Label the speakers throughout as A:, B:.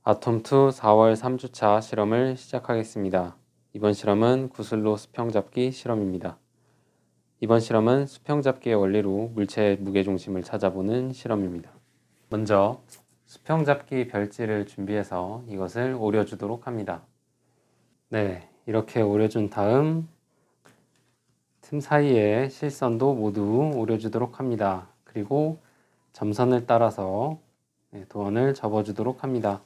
A: 아톰2 4월 3주차 실험을 시작하겠습니다. 이번 실험은 구슬로 수평잡기 실험입니다. 이번 실험은 수평잡기의 원리로 물체의 무게중심을 찾아보는 실험입니다. 먼저 수평잡기 별지를 준비해서 이것을 오려주도록 합니다. 네, 이렇게 오려준 다음 틈 사이에 실선도 모두 오려주도록 합니다. 그리고 점선을 따라서 도원을 접어주도록 합니다.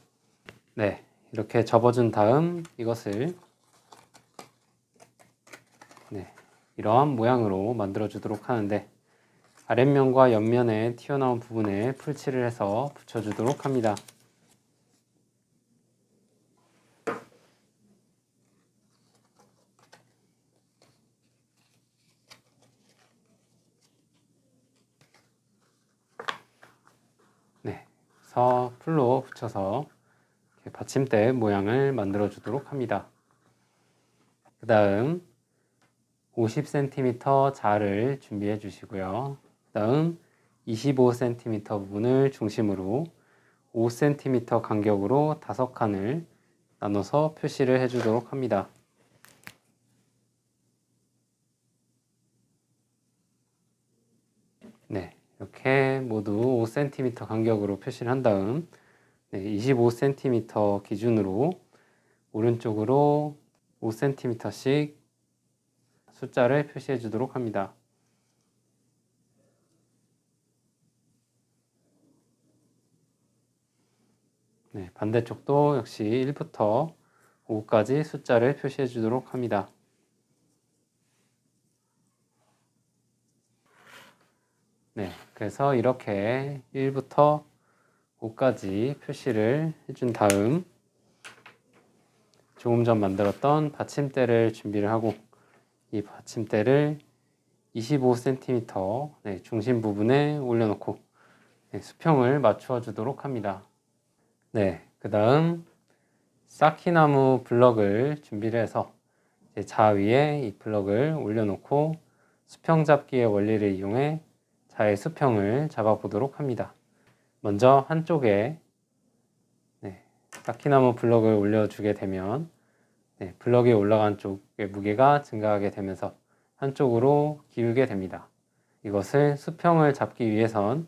A: 네, 이렇게 접어준 다음 이것을 이러한 모양으로 만들어 주도록 하는데, 아랫면과 옆면에 튀어나온 부분에 풀칠을 해서 붙여주도록 합니다. 네, 그래서 풀로 붙여서 받침대 모양을 만들어 주도록 합니다. 그 다음 50cm 자를 준비해 주시고요. 그 다음 25cm 부분을 중심으로 5cm 간격으로 5칸을 나눠서 표시를 해 주도록 합니다. 네, 이렇게 모두 5cm 간격으로 표시를 한 다음 25cm 기준으로 오른쪽으로 5cm씩 숫자를 표시해 주도록 합니다. 네, 반대쪽도 역시 1부터 5까지 숫자를 표시해 주도록 합니다. 네, 그래서 이렇게 1부터 5까지 표시를 해준 다음 조금 전 만들었던 받침대를 준비를 하고, 이 받침대를 25cm 중심 부분에 올려놓고 수평을 맞추어 주도록 합니다. 네, 그 다음 쌓기나무 블럭을 준비를 해서 자 위에 이 블럭을 올려놓고 수평잡기의 원리를 이용해 자의 수평을 잡아보도록 합니다. 먼저 한쪽에 쌓기나무 블럭을 올려주게 되면 블럭이 올라간 쪽의 무게가 증가하게 되면서 한쪽으로 기울게 됩니다. 이것을 수평을 잡기 위해선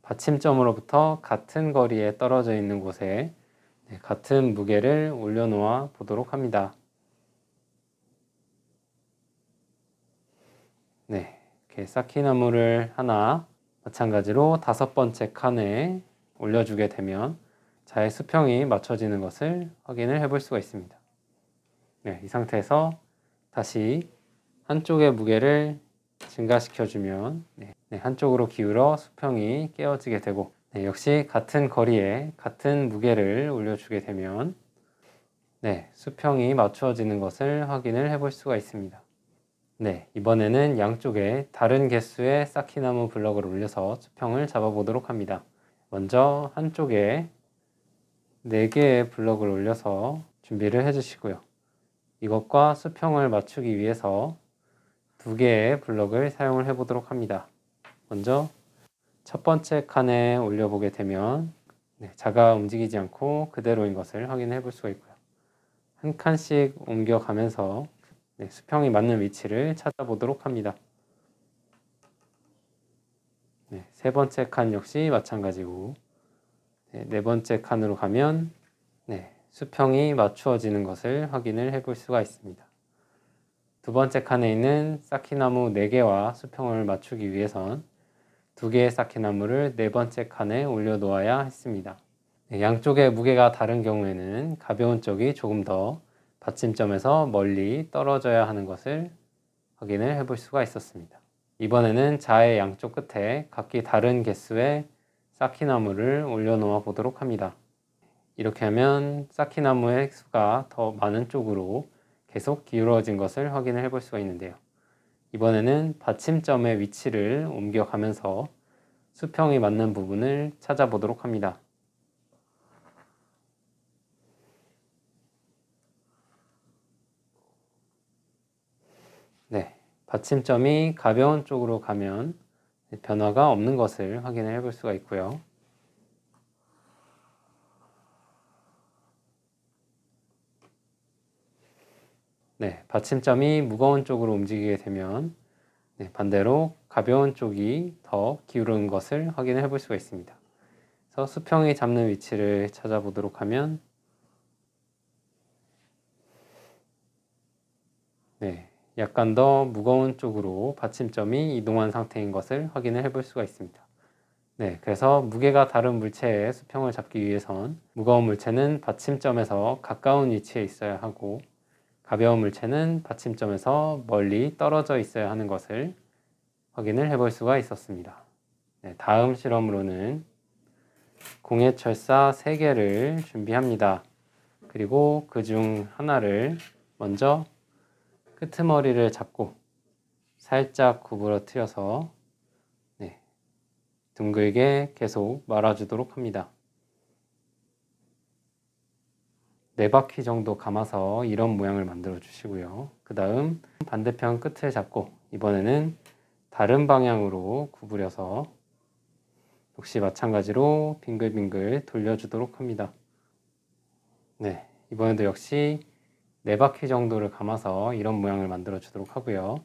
A: 받침점으로부터 같은 거리에 떨어져 있는 곳에 같은 무게를 올려놓아 보도록 합니다. 네, 이렇게 쌓기나무를 하나 마찬가지로 5번째 칸에 올려주게 되면 자의 수평이 맞춰지는 것을 확인을 해볼 수가 있습니다. 네, 이 상태에서 다시 한쪽의 무게를 증가시켜주면 한쪽으로 기울어 수평이 깨어지게 되고, 역시 같은 거리에 같은 무게를 올려주게 되면 수평이 맞추어지는 것을 확인을 해볼 수가 있습니다. 네, 이번에는 양쪽에 다른 개수의 쌓기나무 블럭을 올려서 수평을 잡아보도록 합니다. 먼저 한쪽에 4개의 블럭을 올려서 준비를 해주시고요. 이것과 수평을 맞추기 위해서 2개의 블럭을 사용을 해보도록 합니다. 먼저 첫 번째 칸에 올려보게 되면 자가 움직이지 않고 그대로인 것을 확인해 볼 수가 있고요. 한 칸씩 옮겨가면서 수평이 맞는 위치를 찾아보도록 합니다. 세 번째 칸 역시 마찬가지고, 네 번째 칸으로 가면 수평이 맞추어지는 것을 확인을 해볼 수가 있습니다. 두 번째 칸에 있는 쌓기나무 4개와 수평을 맞추기 위해선 2개의 쌓기나무를 네 번째 칸에 올려 놓아야 했습니다. 양쪽의 무게가 다른 경우에는 가벼운 쪽이 조금 더 받침점에서 멀리 떨어져야 하는 것을 확인을 해볼 수가 있었습니다. 이번에는 자의 양쪽 끝에 각기 다른 개수의 쌓기나무를 올려 놓아 보도록 합니다. 이렇게 하면 쌓기나무의 수가 더 많은 쪽으로 계속 기울어진 것을 확인을 해볼 수가 있는데요. 이번에는 받침점의 위치를 옮겨가면서 수평이 맞는 부분을 찾아보도록 합니다. 네, 받침점이 가벼운 쪽으로 가면 변화가 없는 것을 확인을 해볼 수가 있고요. 받침점이 무거운 쪽으로 움직이게 되면 반대로 가벼운 쪽이 더 기울은 것을 확인해 볼 수가 있습니다. 그래서 수평이 잡는 위치를 찾아보도록 하면 약간 더 무거운 쪽으로 받침점이 이동한 상태인 것을 확인을 해볼 수가 있습니다. 그래서 무게가 다른 물체의 수평을 잡기 위해선 무거운 물체는 받침점에서 가까운 위치에 있어야 하고 가벼운 물체는 받침점에서 멀리 떨어져 있어야 하는 것을 확인을 해볼 수가 있었습니다. 다음 실험으로는 공예철사 3개를 준비합니다. 그리고 그 중 하나를 먼저 끄트머리를 잡고 살짝 구부러뜨려서 둥글게 계속 말아주도록 합니다. 4바퀴 정도 감아서 이런 모양을 만들어 주시고요. 그 다음 반대편 끝을 잡고 이번에는 다른 방향으로 구부려서 역시 마찬가지로 빙글빙글 돌려주도록 합니다. 이번에도 역시 4바퀴 정도를 감아서 이런 모양을 만들어 주도록 하고요.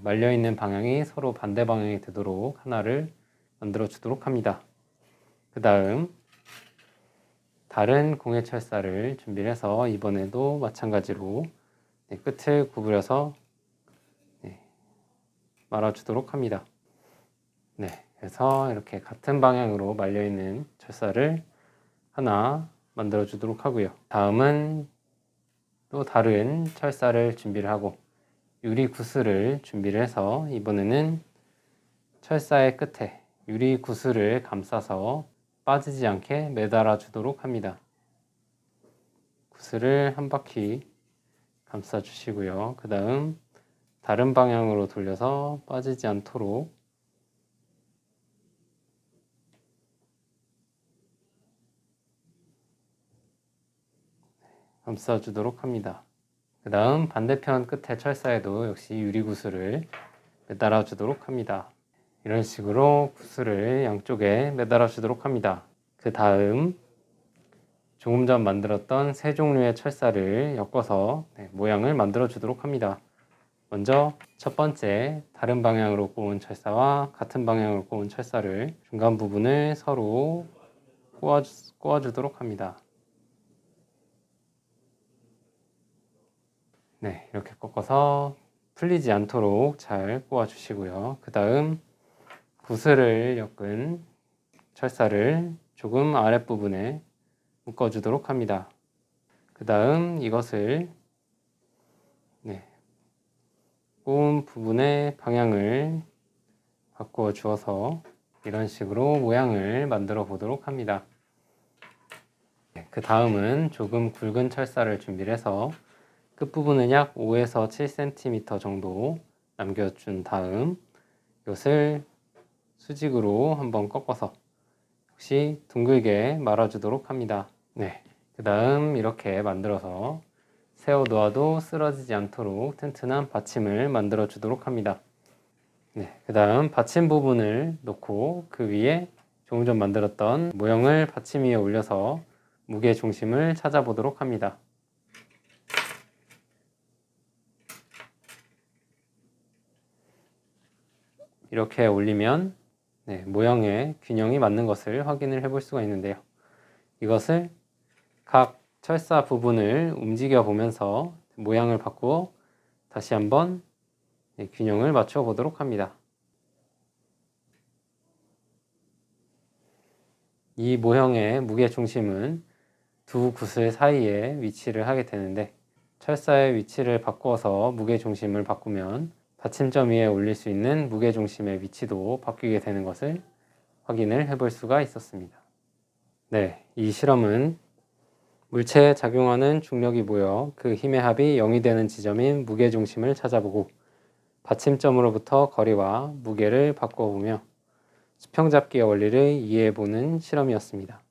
A: 말려있는 방향이 서로 반대 방향이 되도록 하나를 만들어 주도록 합니다. 그 다음 다른 공예철사를 준비를 해서 이번에도 마찬가지로 끝을 구부려서 말아주도록 합니다. 그래서 이렇게 같은 방향으로 말려있는 철사를 하나 만들어 주도록 하고요. 다음은 또 다른 철사를 준비를 하고 유리 구슬을 준비를 해서 이번에는 철사의 끝에 유리 구슬을 감싸서 빠지지 않게 매달아 주도록 합니다. 구슬을 한 바퀴 감싸 주시고요. 그 다음 다른 방향으로 돌려서 빠지지 않도록 감싸 주도록 합니다. 그 다음 반대편 끝에 철사에도 역시 유리 구슬을 매달아 주도록 합니다. 이런 식으로 구슬을 양쪽에 매달아 주도록 합니다. 그 다음 조금 전 만들었던 3종류의 철사를 엮어서 모양을 만들어 주도록 합니다. 먼저 첫 번째 다른 방향으로 꼬은 철사와 같은 방향으로 꼬은 철사를 중간 부분을 서로 꼬아 주도록 합니다. 이렇게 꺾어서 풀리지 않도록 잘 꼬아 주시고요. 그 다음 구슬을 엮은 철사를 조금 아랫부분에 묶어 주도록 합니다. 그 다음 이것을 꼬은 부분의 방향을 바꾸어 주어서 이런 식으로 모양을 만들어 보도록 합니다. 그 다음은 조금 굵은 철사를 준비를 해서 끝부분은 약 5에서 7cm 정도 남겨준 다음 이것을 수직으로 한번 꺾어서 역시 둥글게 말아주도록 합니다. 그 다음 이렇게 만들어서 세워 놓아도 쓰러지지 않도록 튼튼한 받침을 만들어 주도록 합니다. 그 다음 받침 부분을 놓고 그 위에 조금 전 만들었던 모형을 받침 위에 올려서 무게 중심을 찾아보도록 합니다. 이렇게 올리면 모형의 균형이 맞는 것을 확인을 해볼 수가 있는데요. 이것을 각 철사 부분을 움직여 보면서 모양을 바꾸어 다시 한번 균형을 맞춰 보도록 합니다. 이 모형의 무게 중심은 두 구슬 사이에 위치를 하게 되는데 철사의 위치를 바꾸어서 무게 중심을 바꾸면 받침점 위에 올릴 수 있는 무게 중심의 위치도 바뀌게 되는 것을 확인을 해볼 수가 있었습니다. 이 실험은 물체에 작용하는 중력이 모여 그 힘의 합이 0이 되는 지점인 무게 중심을 찾아보고 받침점으로부터 거리와 무게를 바꿔보며 수평잡기의 원리를 이해해보는 실험이었습니다.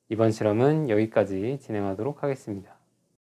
A: 이번 실험은 여기까지 진행하도록 하겠습니다.